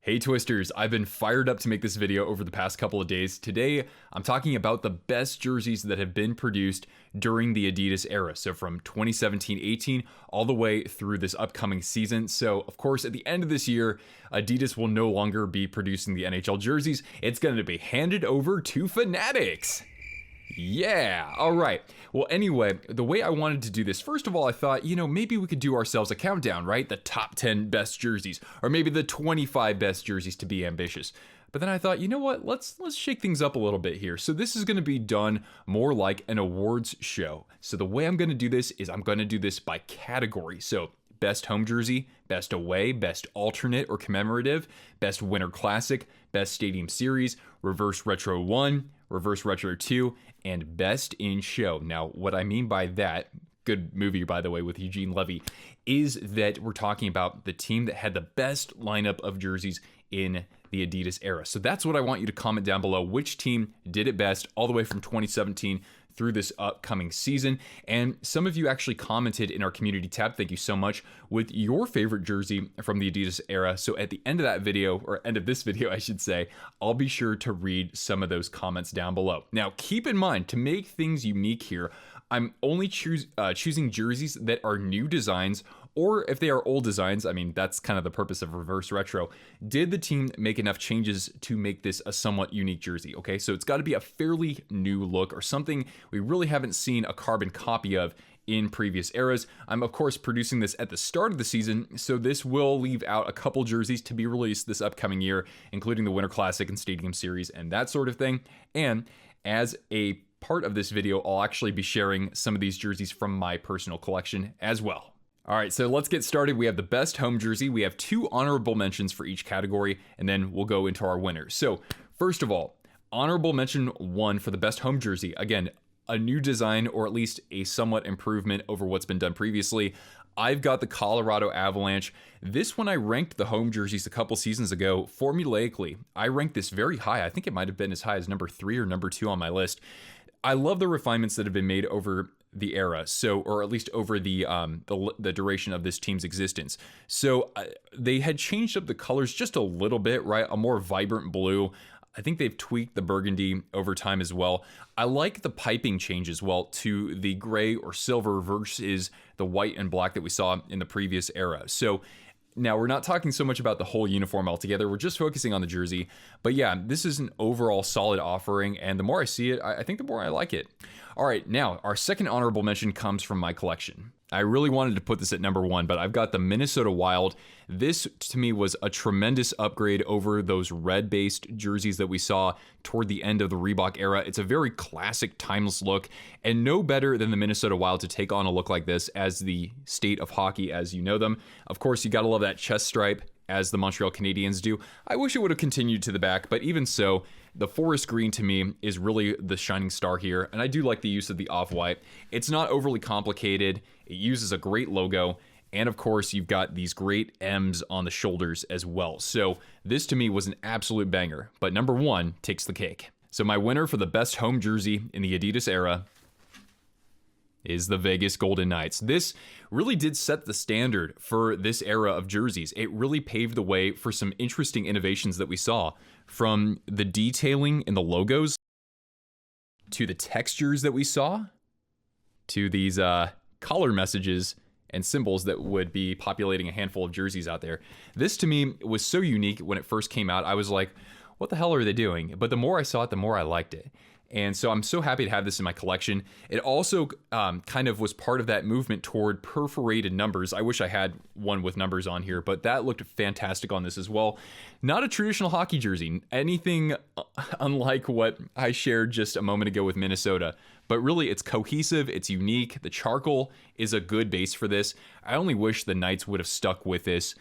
Hey Twisters, I've been fired up to make this video over the past couple of days. Today, I'm talking about the best jerseys that have been produced during the Adidas era. So from 2017-18 all the way through this upcoming season. So of course, at the end of this year, Adidas will no longer be producing the NHL jerseys. It's going to be handed over to Fanatics. Yeah, all right. Well, anyway, the way I wanted to do this, first of all, I thought, maybe we could do ourselves a countdown, right? The top 10 best jerseys, or maybe the 25 best jerseys to be ambitious. But then I thought, you know what? Let's shake things up a little bit here. So this is going to be done more like an awards show. So the way I'm going to do this is I'm going to do this by category. So best home jersey, best away, best alternate or commemorative, best winter classic, best stadium series, reverse retro 1, reverse retro 2, and best in show. Now, what I mean by that, good movie by the way with Eugene Levy, is that we're talking about the team that had the best lineup of jerseys in the Adidas era. So that's what I want you to comment down below. Which team did it best all the way from 2017 through this upcoming season? And some of you actually commented in our community tab, thank you so much, with your favorite jersey from the Adidas era. So at the end of that video, or end of this video I should say, I'll be sure to read some of those comments down below. Now keep in mind, to make things unique here, I'm only choosing jerseys that are new designs, or if they are old designs, I mean, that's kind of the purpose of reverse retro. Did the team make enough changes to make this a somewhat unique jersey? Okay, so it's got to be a fairly new look or something we really haven't seen a carbon copy of in previous eras. I'm of course producing this at the start of the season, so this will leave out a couple jerseys to be released this upcoming year, including the Winter Classic and Stadium Series and that sort of thing. And as a part of this video, I'll actually be sharing some of these jerseys from my personal collection as well. All right, so let's get started. We have the best home jersey. We have 2 honorable mentions for each category, and then we'll go into our winners. So first of all, honorable mention 1 for the best home jersey. Again, a new design or at least a somewhat improvement over what's been done previously. I've got the Colorado Avalanche. This one I ranked the home jerseys a couple seasons ago formulaically. I ranked this very high. I think it might have been as high as number 3 or number 2 on my list. I love the refinements that have been made over the era, so, or at least over the duration of this team's existence. So they had changed up the colors just a little bit, right? A more vibrant blue. I think they've tweaked the burgundy over time as well. I like the piping change as well to the gray or silver versus the white and black that we saw in the previous era. So now, we're not talking so much about the whole uniform altogether. We're just focusing on the jersey. But yeah, this is an overall solid offering. And the more I see it, I think the more I like it. All right, now, our second honorable mention comes from my collection. I really wanted to put this at number 1, but I've got the Minnesota Wild. This, to me, was a tremendous upgrade over those red-based jerseys that we saw toward the end of the Reebok era. It's a very classic, timeless look, and no better than the Minnesota Wild to take on a look like this as the state of hockey as you know them. Of course, you gotta love that chest stripe, as the Montreal Canadiens do. I wish it would have continued to the back, but even so, the forest green to me is really the shining star here, and I do like the use of the off-white. It's not overly complicated, it uses a great logo, and of course you've got these great M's on the shoulders as well. So this to me was an absolute banger, but number 1 takes the cake. So my winner for the best home jersey in the Adidas era is the Vegas Golden Knights. This really did set the standard for this era of jerseys. It really paved the way for some interesting innovations that we saw, from the detailing in the logos, to the textures that we saw, to these color messages and symbols that would be populating a handful of jerseys out there. This to me was so unique when it first came out. I was like, what the hell are they doing? But the more I saw it, the more I liked it. And so I'm so happy to have this in my collection. It also kind of was part of that movement toward perforated numbers. I wish I had one with numbers on here, but that looked fantastic on this as well. Not a traditional hockey jersey, anything unlike what I shared just a moment ago with Minnesota. But really, it's cohesive, it's unique. The charcoal is a good base for this. I only wish the Knights would have stuck with this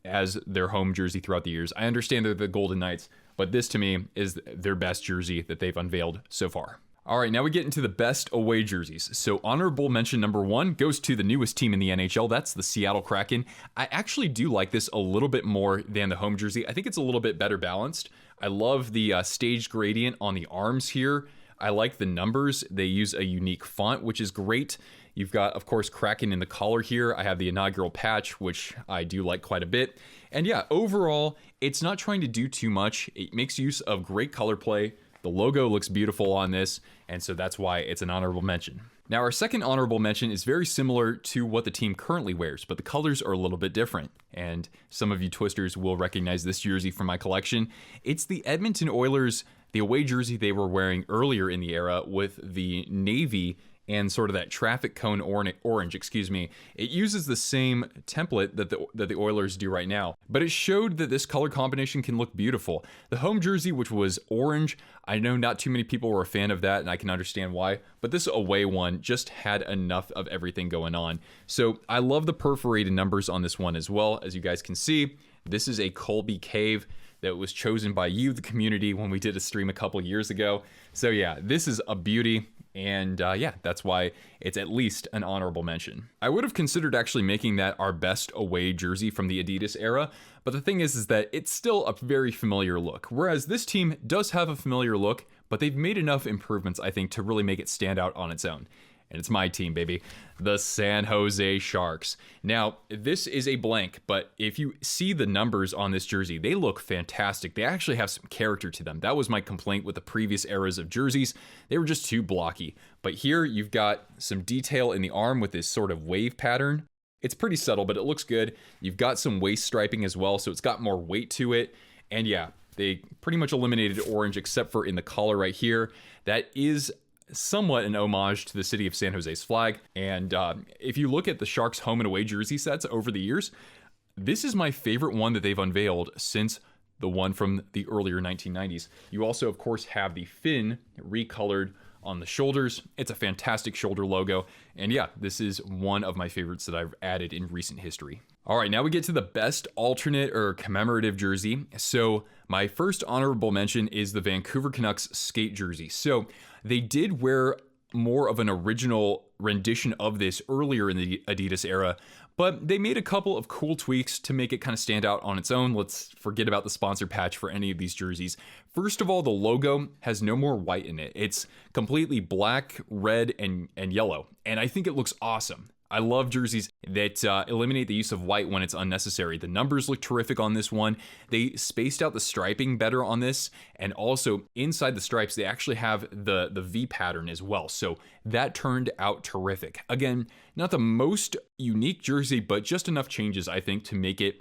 as their home jersey throughout the years. I understand they're the Golden Knights, but this to me is their best jersey that they've unveiled so far. All right, now we get into the best away jerseys. So honorable mention number 1 goes to the newest team in the NHL. That's the Seattle Kraken. I actually do like this a little bit more than the home jersey. I think it's a little bit better balanced. I love the stage gradient on the arms here. I like the numbers. They use a unique font, which is great. You've got, of course, Kraken in the collar here. I have the inaugural patch, which I do like quite a bit. And yeah, overall, it's not trying to do too much. It makes use of great color play. The logo looks beautiful on this, and so that's why it's an honorable mention. Now, our second honorable mention is very similar to what the team currently wears, but the colors are a little bit different. And some of you Twisters will recognize this jersey from my collection. It's the Edmonton Oilers, the away jersey they were wearing earlier in the era with the navy and sort of that traffic cone orange, It uses the same template that the Oilers do right now, but it showed that this color combination can look beautiful. The home jersey, which was orange, I know not too many people were a fan of that, and I can understand why, but this away one just had enough of everything going on. So I love the perforated numbers on this one as well. As you guys can see, this is a Colby Cave that was chosen by you, the community, when we did a stream a couple years ago. So yeah, this is a beauty. And yeah, that's why it's at least an honorable mention. I would have considered actually making that our best away jersey from the Adidas era, but the thing is that it's still a very familiar look. Whereas this team does have a familiar look, but they've made enough improvements, I think, to really make it stand out on its own. And it's my team, baby, the San Jose Sharks. Now, this is a blank, but if you see the numbers on this jersey, they look fantastic. They actually have some character to them. That was my complaint with the previous eras of jerseys. They were just too blocky. But here you've got some detail in the arm with this sort of wave pattern. It's pretty subtle, but it looks good. You've got some waist striping as well, so it's got more weight to it. And yeah, they pretty much eliminated orange except for in the collar right here. That is somewhat an homage to the city of San Jose's flag. And if you look at the Sharks home and away jersey sets over the years, this is my favorite one that they've unveiled since the one from the earlier 1990s. You also, of course, have the fin recolored on the shoulders. It's a fantastic shoulder logo. And yeah, this is one of my favorites that I've added in recent history. All right, now we get to the best alternate or commemorative jersey. So my first honorable mention is the Vancouver Canucks skate jersey. So they did wear more of an original rendition of this earlier in the Adidas era, but they made a couple of cool tweaks to make it kind of stand out on its own. Let's forget about the sponsor patch for any of these jerseys. First of all, the logo has no more white in it. It's completely black, red, and yellow, and I think it looks awesome. I love jerseys that eliminate the use of white when it's unnecessary. The numbers look terrific on this one. They spaced out the striping better on this, and also inside the stripes, they actually have the V pattern as well. So that turned out terrific. Again, not the most unique jersey, but just enough changes, I think, to make it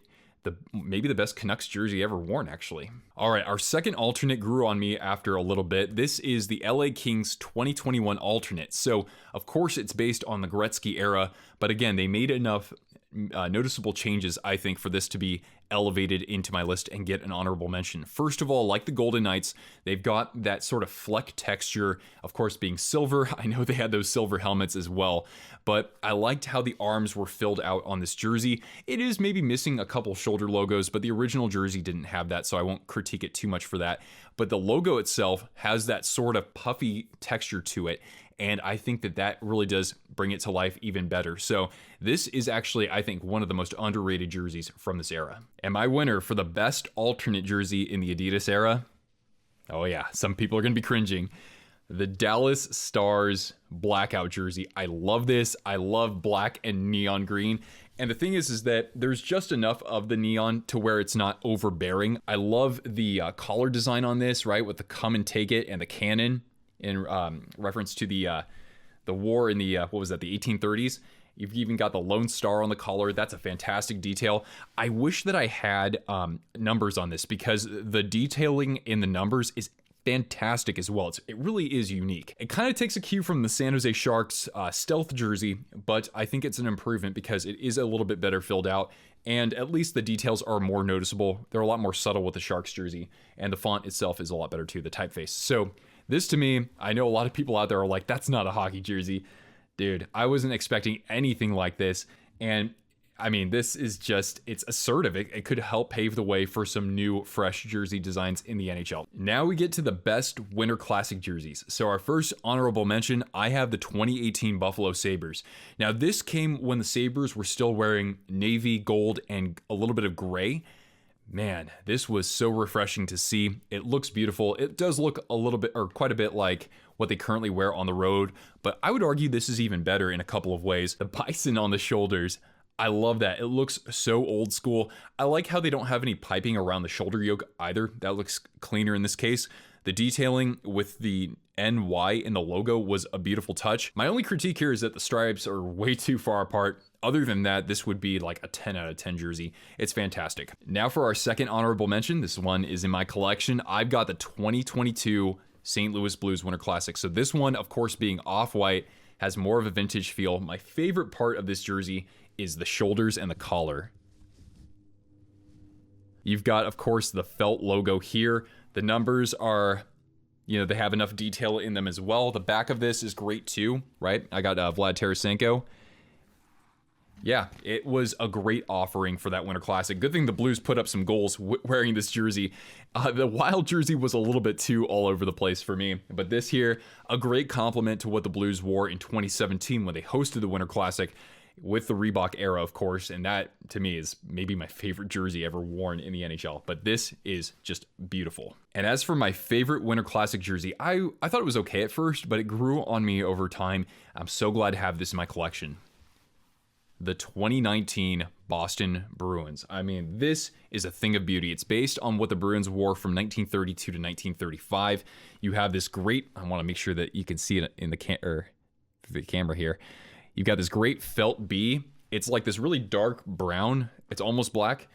maybe the best Canucks jersey ever worn, actually. All right, our second alternate grew on me after a little bit. This is the LA Kings 2021 alternate. So, of course, it's based on the Gretzky era, but again, they made enough noticeable changes, I think, for this to be elevated into my list and get an honorable mention. First of all, like the Golden Knights, they've got that sort of fleck texture, of course, being silver. I know they had those silver helmets as well, but I liked how the arms were filled out on this jersey. It is maybe missing a couple shoulder logos, but the original jersey didn't have that, so I won't critique it too much for that. But the logo itself has that sort of puffy texture to it, and I think that really does bring it to life even better. So this is actually, I think, one of the most underrated jerseys from this era. And my winner for the best alternate jersey in the Adidas era, oh yeah, some people are going to be cringing, the Dallas Stars blackout jersey. I love this. I love black and neon green. And the thing is that there's just enough of the neon to where it's not overbearing. I love the collar design on this, right, with the come and take it and the cannon in reference to the war in the, what was that, the 1830s. You've even got the Lone Star on the collar. That's a fantastic detail. I wish that I had numbers on this because the detailing in the numbers is fantastic as well. It really is unique. It kind of takes a cue from the San Jose Sharks stealth jersey, but I think it's an improvement because it is a little bit better filled out, and at least the details are more noticeable. They're a lot more subtle with the Sharks jersey, and the font itself is a lot better too, the typeface. So this, to me, I know a lot of people out there are like, that's not a hockey jersey. Dude, I wasn't expecting anything like this. And I mean, this is just, it's assertive. It could help pave the way for some new, fresh jersey designs in the NHL. Now we get to the best Winter Classic jerseys. So our first honorable mention, I have the 2018 Buffalo Sabres. Now this came when the Sabres were still wearing navy, gold, and a little bit of gray. Man, this was so refreshing to see. It looks beautiful. It does look a little bit, or quite a bit, like what they currently wear on the road, but I would argue this is even better in a couple of ways. The bison on the shoulders, I love that. It looks so old school. I like how they don't have any piping around the shoulder yoke either. That looks cleaner in this case. The detailing with the NY in the logo was a beautiful touch. My only critique here is that the stripes are way too far apart. Other than that, this would be like a 10 out of 10 jersey. It's fantastic. Now for our second honorable mention. This one is in my collection. I've got the 2022 St. Louis Blues Winter Classic. So this one, of course, being off-white, has more of a vintage feel. My favorite part of this jersey is the shoulders and the collar. You've got, of course, the felt logo here. The numbers are, they have enough detail in them as well. The back of this is great too, right? I got Vlad Tarasenko. Yeah, it was a great offering for that Winter Classic. Good thing the Blues put up some goals wearing this jersey. The Wild jersey was a little bit too all over the place for me, but this here, a great compliment to what the Blues wore in 2017 when they hosted the Winter Classic with the Reebok era, of course, and that, to me, is maybe my favorite jersey ever worn in the NHL, but this is just beautiful. And as for my favorite Winter Classic jersey, I thought it was okay at first, but it grew on me over time. I'm so glad to have this in my collection. The 2019 Boston Bruins. I mean, this is a thing of beauty. It's based on what the Bruins wore from 1932 to 1935. You have this great, I want to make sure that you can see it in the camera here. You've got this great felt B. It's like this really dark brown. It's almost black.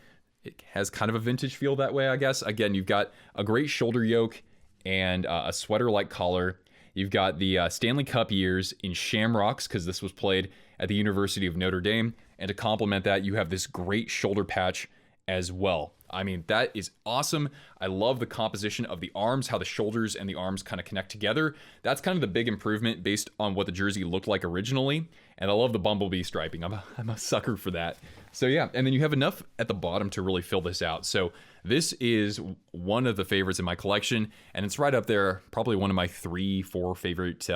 It has kind of a vintage feel that way, I guess. Again, you've got a great shoulder yoke and a sweater-like collar. You've got the Stanley Cup years in shamrocks, because this was played at the University of Notre Dame. And to complement that, you have this great shoulder patch as well. I mean, that is awesome. I love the composition of the arms, how the shoulders and the arms kind of connect together. That's kind of the big improvement based on what the jersey looked like originally. And I love the bumblebee striping. I'm a sucker for that. So yeah, and then you have enough at the bottom to really fill this out. So this is one of the favorites in my collection, and it's right up there, probably one of my 3-4 favorite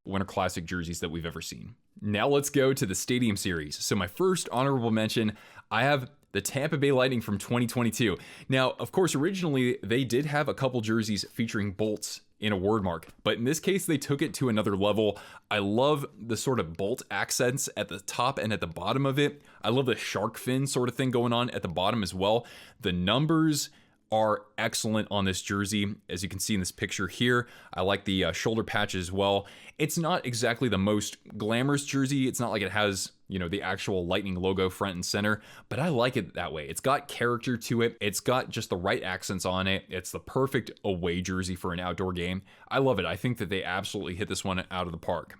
Winter Classic jerseys that we've ever seen. Now let's go to the Stadium Series. So my first honorable mention, I have the Tampa Bay Lightning from 2022. Now, of course, originally they did have a couple jerseys featuring bolts in a word mark, but in this case, they took it to another level. I love the sort of bolt accents at the top and at the bottom of it. I love the shark fin sort of thing going on at the bottom as well. The numbers are excellent on this jersey, as you can see in this picture here. I like the shoulder patch as well. It's not exactly the most glamorous jersey. It's not like it has, the actual Lightning logo front and center, but I like it that way. It's got character to it. It's got just the right accents on it. It's the perfect away jersey for an outdoor game. I love it. I think that they absolutely hit this one out of the park.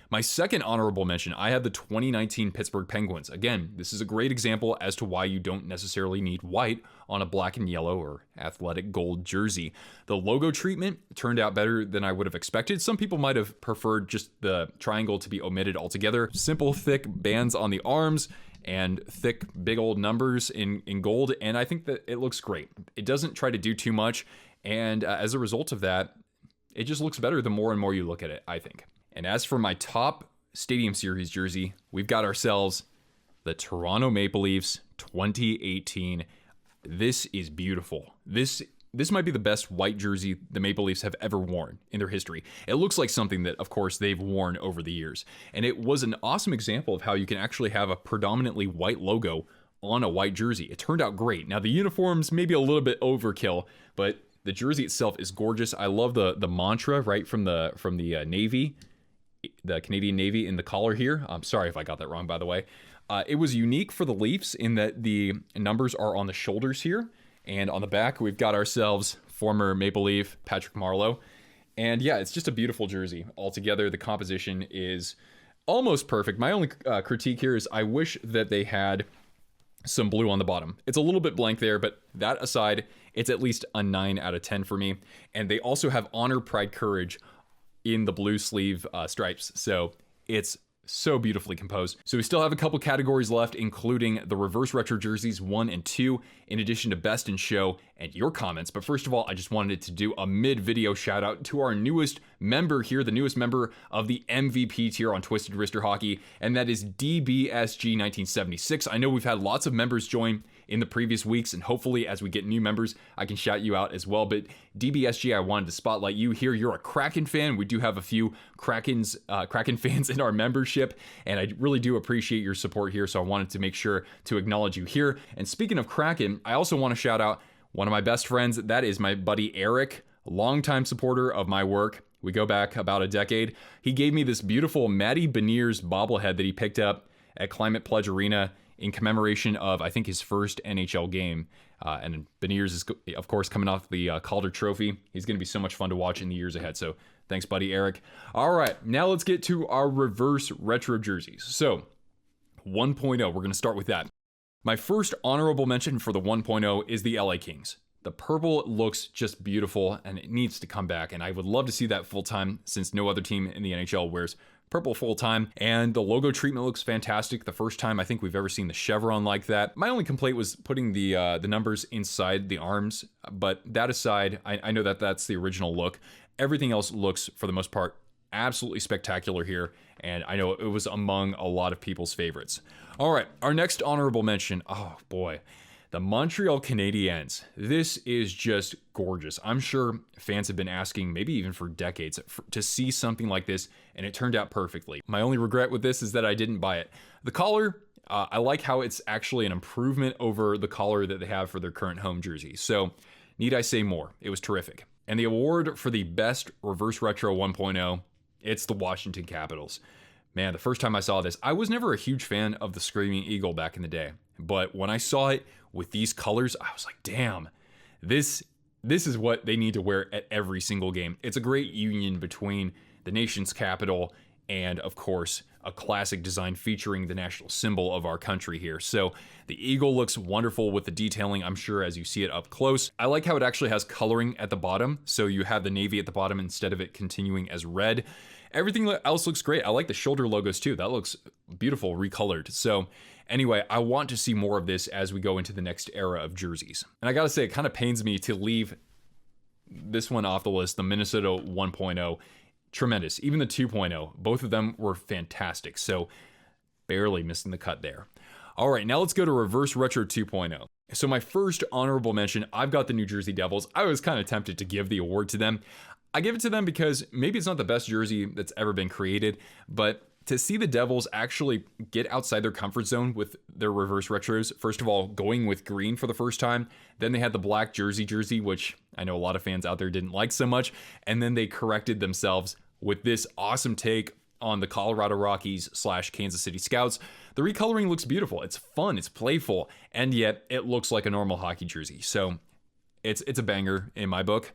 My second honorable mention, I have the 2019 Pittsburgh Penguins. Again, this is a great example as to why you don't necessarily need white on a black and yellow or athletic gold jersey. The logo treatment turned out better than I would have expected. Some people might have preferred just the triangle to be omitted altogether. Simple, thick bands on the arms and thick, big old numbers in gold, and I think that it looks great. It doesn't try to do too much, and as a result of that, it just looks better the more and more you look at it, I think. And as for my top Stadium Series jersey, we've got ourselves the Toronto Maple Leafs 2018. This is beautiful. This might be the best white jersey the Maple Leafs have ever worn in their history. It looks like something that, of course, they've worn over the years. And it was an awesome example of how you can actually have a predominantly white logo on a white jersey. It turned out great. Now, the uniforms may be a little bit overkill, but the jersey itself is gorgeous. I love the mantra right from the Navy, the Canadian Navy in the collar here. I'm sorry if I got that wrong, by the way. It was unique for the Leafs in that the numbers are on the shoulders here. And on the back, we've got ourselves former Maple Leaf Patrick Marleau. And yeah, it's just a beautiful jersey. Altogether, the composition is almost perfect. My only critique here is I wish that they had some blue on the bottom. It's a little bit blank there, but that aside, it's at least a 9 out of 10 for me. And they also have honor, pride, courage in the blue sleeve stripes. So it's so beautifully composed. So we still have a couple categories left, including the reverse retro jerseys 1 and 2, in addition to best in show and your comments. But first of all, I just wanted to do a mid-video shout out to our newest member here, the newest member of the MVP tier on Twisted Wrister Hockey, and that is DBSG1976. I know we've had lots of members join in the previous weeks, and hopefully as we get new members, I can shout you out as well. But DBSG, I wanted to spotlight you here. You're a Kraken fan. We do have a few Kraken fans in our membership, and I really do appreciate your support here, so I wanted to make sure to acknowledge you here. And speaking of Kraken, I also want to shout out one of my best friends. That is my buddy Eric, longtime supporter of my work. We go back about a decade. He gave me this beautiful Matty Beniers bobblehead that he picked up at Climate Pledge Arena in commemoration of, I think, his first NHL game. And Beniers is, of course, coming off the Calder Trophy. He's going to be so much fun to watch in the years ahead. So thanks, buddy Eric. All right, now let's get to our reverse retro jerseys. So 1.0, we're going to start with that. My first honorable mention for the 1.0 is the LA Kings. The purple looks just beautiful, and it needs to come back, and I would love to see that full-time since no other team in the NHL wears purple full-time, and the logo treatment looks fantastic. The first time I think we've ever seen the chevron like that. My only complaint was putting the numbers inside the arms, but that aside, I know that that's the original look. Everything else looks, for the most part, absolutely spectacular here, and I know it was among a lot of people's favorites. All right, our next honorable mention, oh boy, the Montreal Canadiens. This is just gorgeous. I'm sure fans have been asking, maybe even for decades, to see something like this, and it turned out perfectly. My only regret with this is that I didn't buy it. The collar, I like how it's actually an improvement over the collar that they have for their current home jersey. So, need I say more? It was terrific. And the award for the best reverse retro 1.0, it's the Washington Capitals. Man, the first time I saw this, I was never a huge fan of the Screaming Eagle back in the day. But when I saw it with these colors, I was like, damn, this is what they need to wear at every single game. It's a great union between the nation's capital and, of course, a classic design featuring the national symbol of our country here. So the eagle looks wonderful with the detailing, I'm sure, as you see it up close. I like how it actually has coloring at the bottom. So you have the navy at the bottom instead of it continuing as red. Everything else looks great. I like the shoulder logos too. That looks beautiful, recolored. So anyway, I want to see more of this as we go into the next era of jerseys. And I gotta say, it kind of pains me to leave this one off the list, the Minnesota 1.0. Tremendous. Even the 2.0, both of them were fantastic. So barely missing the cut there. All right, now let's go to Reverse Retro 2.0. So my first honorable mention, I've got the New Jersey Devils. I was kind of tempted to give the award to them. I give it to them because maybe it's not the best jersey that's ever been created, but to see the Devils actually get outside their comfort zone with their reverse retros, first of all, going with green for the first time, then they had the black jersey, which I know a lot of fans out there didn't like so much, and then they corrected themselves with this awesome take on the Colorado Rockies / Kansas City Scouts. The recoloring looks beautiful, it's fun, it's playful, and yet it looks like a normal hockey jersey. So it's a banger in my book.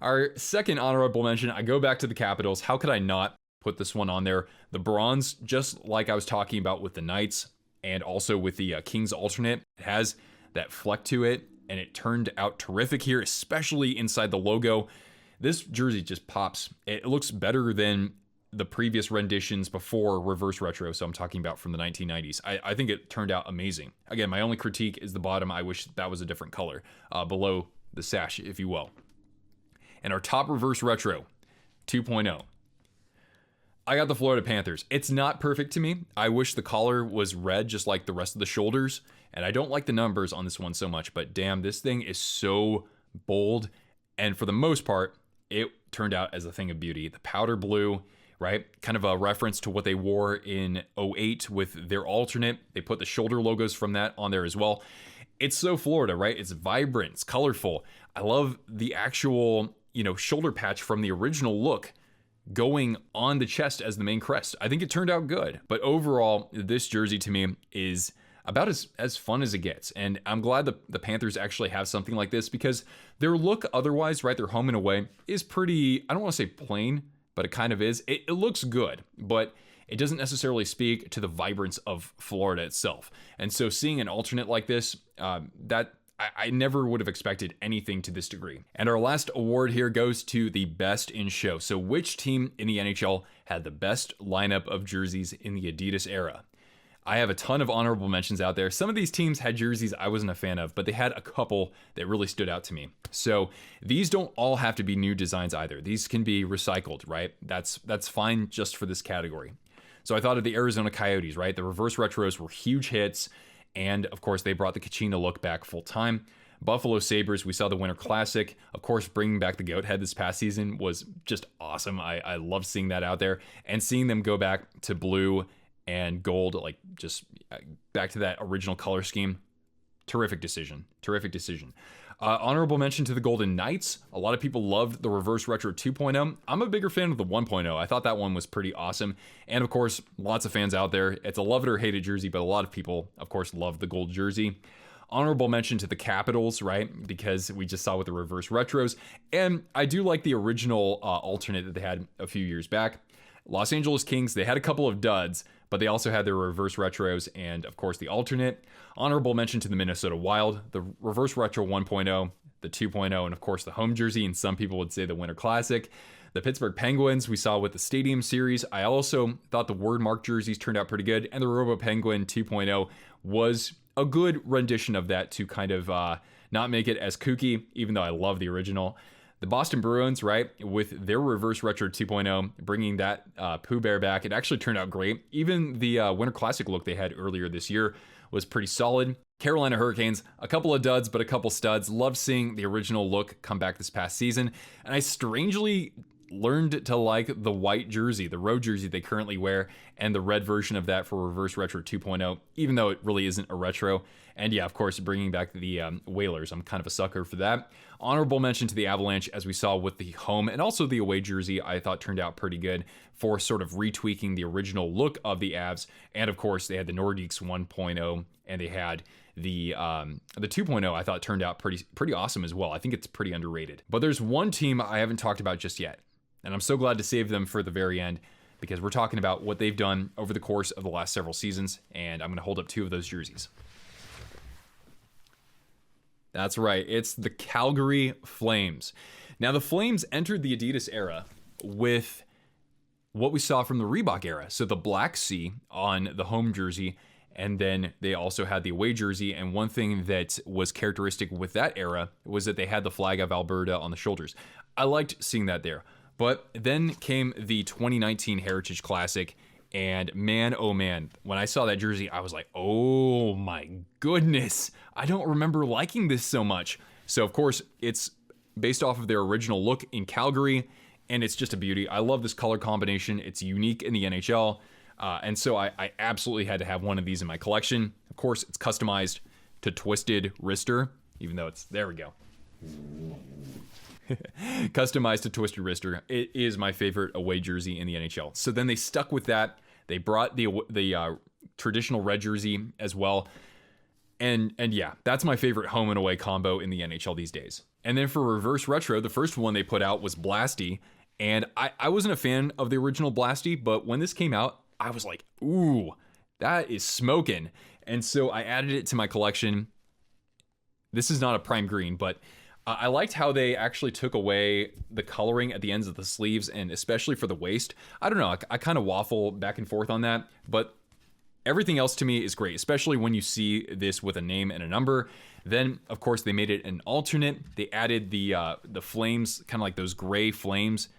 Our second honorable mention, I go back to the Capitals. How could I not put this one on there? The bronze, just like I was talking about with the Knights and also with the Kings alternate, it has that fleck to it, and it turned out terrific here, especially inside the logo. This jersey just pops. It looks better than the previous renditions before reverse retro, so I'm talking about from the 1990s. I think it turned out amazing. Again, my only critique is the bottom. I wish that was a different color below the sash, if you will. And our top reverse retro 2.0. I got the Florida Panthers. It's not perfect to me. I wish the collar was red just like the rest of the shoulders, and I don't like the numbers on this one so much, but damn, this thing is so bold, and for the most part, it turned out as a thing of beauty. The powder blue, right? Kind of a reference to what they wore in 08 with their alternate. They put the shoulder logos from that on there as well. It's so Florida, right? It's vibrant, it's colorful. I love the actual, shoulder patch from the original look going on the chest as the main crest. I think it turned out good. But overall, this jersey to me is about as fun as it gets. And I'm glad the Panthers actually have something like this because their look otherwise, right, their home and away, is pretty, I don't want to say plain, but it kind of is. It looks good, but it doesn't necessarily speak to the vibrance of Florida itself. And so seeing an alternate like this, I never would have expected anything to this degree. And our last award here goes to the best in show. So which team in the NHL had the best lineup of jerseys in the Adidas era? I have a ton of honorable mentions out there. Some of these teams had jerseys I wasn't a fan of, but they had a couple that really stood out to me. So these don't all have to be new designs either. These can be recycled, right? That's fine just for this category. So I thought of the Arizona Coyotes, right? The reverse retros were huge hits. And of course, they brought the Kachina look back full time. Buffalo Sabres, we saw the Winter Classic. Of course, bringing back the goat head this past season was just awesome. I love seeing that out there, and seeing them go back to blue and gold, like just back to that original color scheme. Terrific decision. Terrific decision. Honorable mention to the Golden Knights. A lot of people loved the Reverse Retro 2.0. I'm a bigger fan of the 1.0. I thought that one was pretty awesome. And of course, lots of fans out there. It's a love it or hate it jersey, but a lot of people, of course, love the gold jersey. Honorable mention to the Capitals, right? Because we just saw with the Reverse Retros. And I do like the original alternate that they had a few years back. Los Angeles Kings, they had a couple of duds, but they also had their Reverse Retros and, of course, the alternate. Honorable mention to the Minnesota Wild, the Reverse Retro 1.0, the 2.0, and, of course, the home jersey, and some people would say the Winter Classic. The Pittsburgh Penguins, we saw with the Stadium Series. I also thought the word mark jerseys turned out pretty good, and the Robo Penguin 2.0 was a good rendition of that to kind of not make it as kooky, even though I love the original. The Boston Bruins, right, with their Reverse Retro 2.0, bringing that Pooh Bear back, it actually turned out great. Even the Winter Classic look they had earlier this year was pretty solid. Carolina Hurricanes, a couple of duds, but a couple studs. Loved seeing the original look come back this past season. And I strangely learned to like the white jersey, the road jersey they currently wear, and the red version of that for Reverse Retro 2.0, even though it really isn't a retro. And yeah, of course, bringing back the Whalers. I'm kind of a sucker for that. Honorable mention to the Avalanche, as we saw with the home and also the away jersey, I thought turned out pretty good for sort of retweaking the original look of the Avs. And of course, they had the Nordiques 1.0, and they had the 2.0. I thought turned out pretty awesome as well. I think it's pretty underrated. But there's one team I haven't talked about just yet, and I'm so glad to save them for the very end, because we're talking about what they've done over the course of the last several seasons, and I'm going to hold up two of those jerseys. That's right, it's the Calgary Flames. Now, the Flames entered the Adidas era with what we saw from the Reebok era. So the Black C on the home jersey, and then they also had the away jersey. And one thing that was characteristic with that era was that they had the flag of Alberta on the shoulders. I liked seeing that there. But then came the 2019 Heritage Classic, and man, oh man, when I saw that jersey, I was like, oh my goodness, I don't remember liking this so much. So of course, it's based off of their original look in Calgary, and it's just a beauty. I love this color combination. It's unique in the NHL, and so I absolutely had to have one of these in my collection. Of course, it's customized to Twisted Wrister, even though it's, there we go. Customized to Twisted Wrister. It is my favorite away jersey in the NHL. So then they stuck with that. They brought the traditional red jersey as well. And yeah, that's my favorite home and away combo in the NHL these days. And then for Reverse Retro, the first one they put out was Blasty. And I wasn't a fan of the original Blasty, but when this came out, I was like, ooh, that is smoking. And so I added it to my collection. This is not a prime green, but I liked how they actually took away the coloring at the ends of the sleeves, and especially for the waist. I don't know, I kind of waffle back and forth on that, but everything else to me is great, especially when you see this with a name and a number. Then, of course, they made it an alternate. They added the flames, kind of like those gray flames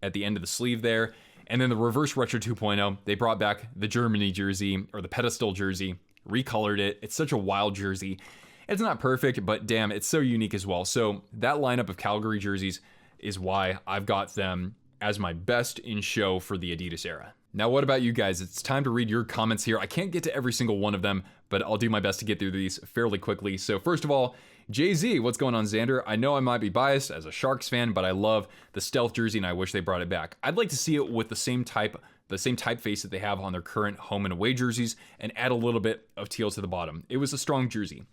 at the end of the sleeve there. And then the Reverse Retro 2.0, they brought back the Germany jersey, or the pedestal jersey, recolored it. It's such a wild jersey. It's not perfect, but damn, it's so unique as well. So that lineup of Calgary jerseys is why I've got them as my best in show for the Adidas era. Now, what about you guys? It's time to read your comments here. I can't get to every single one of them, but I'll do my best to get through these fairly quickly. So first of all, Jay-Z, what's going on, Xander? I know I might be biased as a Sharks fan, but I love the stealth jersey and I wish they brought it back. I'd like to see it with the same typeface that they have on their current home and away jerseys, and add a little bit of teal to the bottom. It was a strong jersey.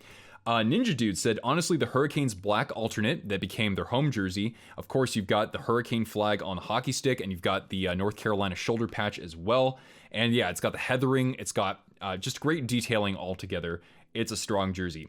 Ninja Dude said, honestly, the Hurricanes black alternate that became their home jersey. Of course, you've got the Hurricane flag on the hockey stick, and you've got the North Carolina shoulder patch as well. And yeah, it's got the heathering. It's got just great detailing altogether. It's a strong jersey.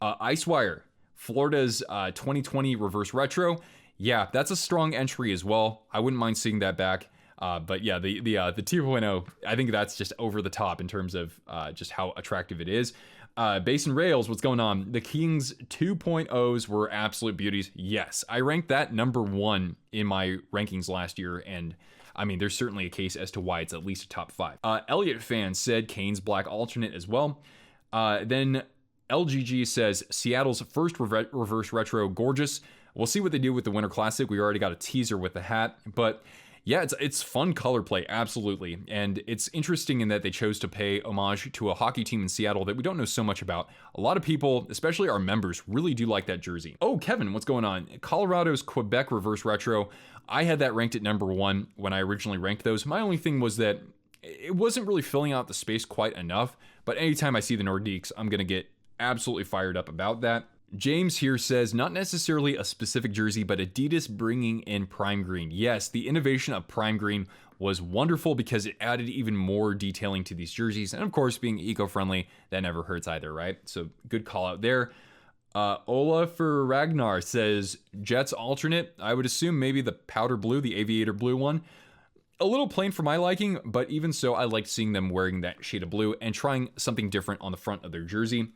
Icewire, Florida's 2020 Reverse Retro. Yeah, that's a strong entry as well. I wouldn't mind seeing that back. But yeah, the 2.0, I think that's just over the top in terms of just how attractive it is. Basin Rails, what's going on? The Kings 2.0s were absolute beauties. Yes, I ranked that number one in my rankings last year, and I mean, there's certainly a case as to why it's at least a top 5. Elliot fan said Kane's black alternate as well. Then LGG says Seattle's first reverse retro, gorgeous. We'll see what they do with the Winter Classic. We already got a teaser with the hat, but yeah, it's fun color play, absolutely. And it's interesting in that they chose to pay homage to a hockey team in Seattle that we don't know so much about. A lot of people, especially our members, really do like that jersey. Oh, Kevin, what's going on? Colorado's Quebec reverse retro. I had that ranked at number 1 when I originally ranked those. My only thing was that it wasn't really filling out the space quite enough, but anytime I see the Nordiques, I'm going to get absolutely fired up about that. James here says, not necessarily a specific jersey, but Adidas bringing in Prime Green. Yes, the innovation of Prime Green was wonderful because it added even more detailing to these jerseys. And of course, being eco-friendly, that never hurts either, right? So good call out there. Ola for Ragnar says, Jets alternate. I would assume maybe the powder blue, the aviator blue one. A little plain for my liking, but even so, I liked seeing them wearing that shade of blue and trying something different on the front of their jersey.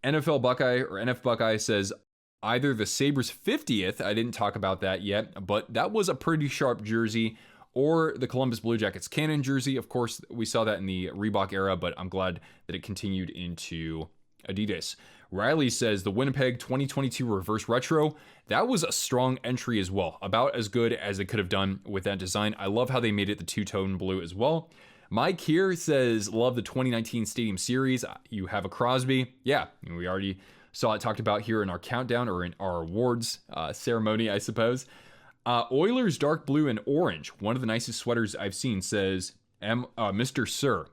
NFL Buckeye or NF Buckeye says either the Sabres 50th, I didn't talk about that yet, but that was a pretty sharp jersey, or the Columbus Blue Jackets Cannon jersey. Of course, we saw that in the Reebok era, but I'm glad that it continued into Adidas. Riley says the Winnipeg 2022 reverse retro, that was a strong entry as well, about as good as they could have done with that design. I love how they made it the two-tone blue as well. Mike here says, love the 2019 Stadium Series. You have a Crosby. Yeah, we already saw it talked about here in our countdown or in our awards ceremony, I suppose. Oilers dark blue and orange. One of the nicest sweaters I've seen, says Mr. Sir.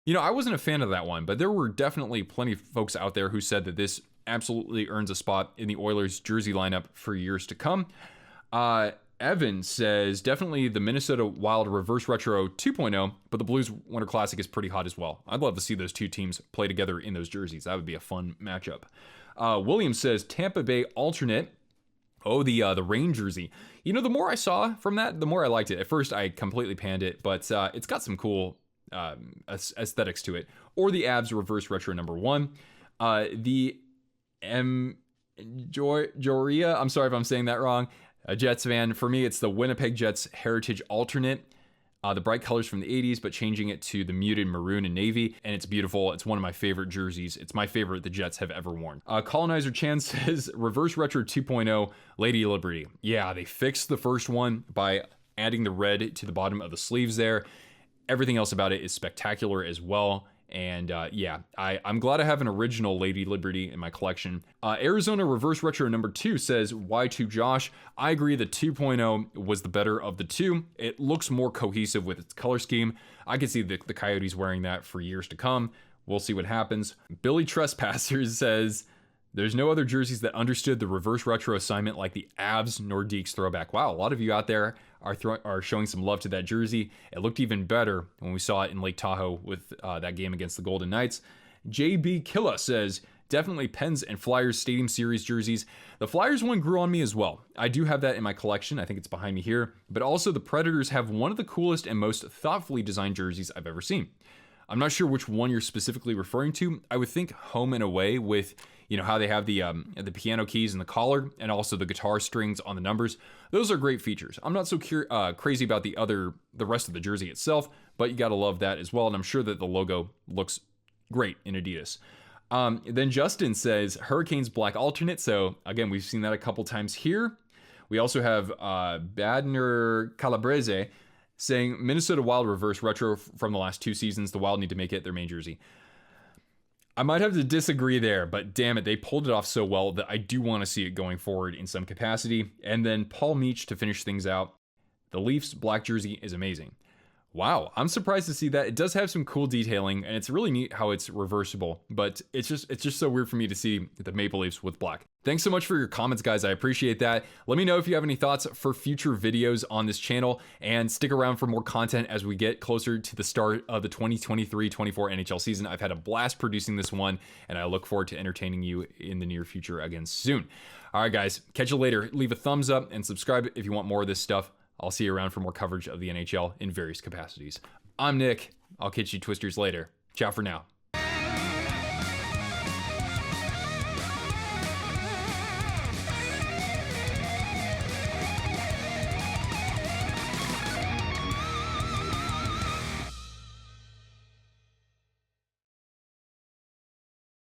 You know, I wasn't a fan of that one, but there were definitely plenty of folks out there who said that this absolutely earns a spot in the Oilers jersey lineup for years to come. Evan says, definitely the Minnesota Wild Reverse Retro 2.0, but the Blues Winter Classic is pretty hot as well. I'd love to see those two teams play together in those jerseys. That would be a fun matchup. William says, Tampa Bay Alternate. Oh, the rain jersey. You know, the more I saw from that, the more I liked it. At first, I completely panned it, but it's got some cool aesthetics to it. Or the Avs Reverse Retro number 1. The Joria, I'm sorry if I'm saying that wrong. A Jets fan. For me, it's the Winnipeg Jets Heritage Alternate. The bright colors from the 80s, but changing it to the muted maroon and navy. And it's beautiful. It's one of my favorite jerseys. It's my favorite the Jets have ever worn. Colonizer Chan says, Reverse Retro 2.0, Lady Liberty. Yeah, they fixed the first one by adding the red to the bottom of the sleeves there. Everything else about it is spectacular as well. And yeah, I'm glad I have an original Lady Liberty in my collection. Arizona Reverse Retro number 2 says, Y2 Josh. I agree the 2.0 was the better of the two. It looks more cohesive with its color scheme. I could see the Coyotes wearing that for years to come. We'll see what happens. Billy Trespassers says, there's no other jerseys that understood the reverse retro assignment like the Avs Nordiques throwback. Wow, a lot of you out there are showing some love to that jersey. It looked even better when we saw it in Lake Tahoe with that game against the Golden Knights. JB Killa says, definitely Pens and Flyers Stadium Series jerseys. The Flyers one grew on me as well. I do have that in my collection. I think it's behind me here. But also the Predators have one of the coolest and most thoughtfully designed jerseys I've ever seen. I'm not sure which one you're specifically referring to. I would think Home and Away with, you know, how they have the piano keys and the collar and also the guitar strings on the numbers. Those are great features. I'm not so crazy about the rest of the jersey itself, but you got to love that as well. And I'm sure that the logo looks great in Adidas. Then Justin says Hurricanes black alternate. So again, we've seen that a couple times here. We also have Badner Calabrese saying Minnesota Wild reverse retro from the last 2 seasons. The Wild need to make it their main jersey. I might have to disagree there, but damn it, they pulled it off so well that I do want to see it going forward in some capacity. And then Paul Meach to finish things out. The Leafs black jersey is amazing. Wow, I'm surprised to see that. It does have some cool detailing, and it's really neat how it's reversible, but it's just so weird for me to see the Maple Leafs with black. Thanks so much for your comments, guys. I appreciate that. Let me know if you have any thoughts for future videos on this channel, and stick around for more content as we get closer to the start of the 2023-24 NHL season. I've had a blast producing this one, and I look forward to entertaining you in the near future again soon. All right, guys, catch you later. Leave a thumbs up and subscribe if you want more of this stuff. I'll see you around for more coverage of the NHL in various capacities. I'm Nick. I'll catch you twisters later. Ciao for now.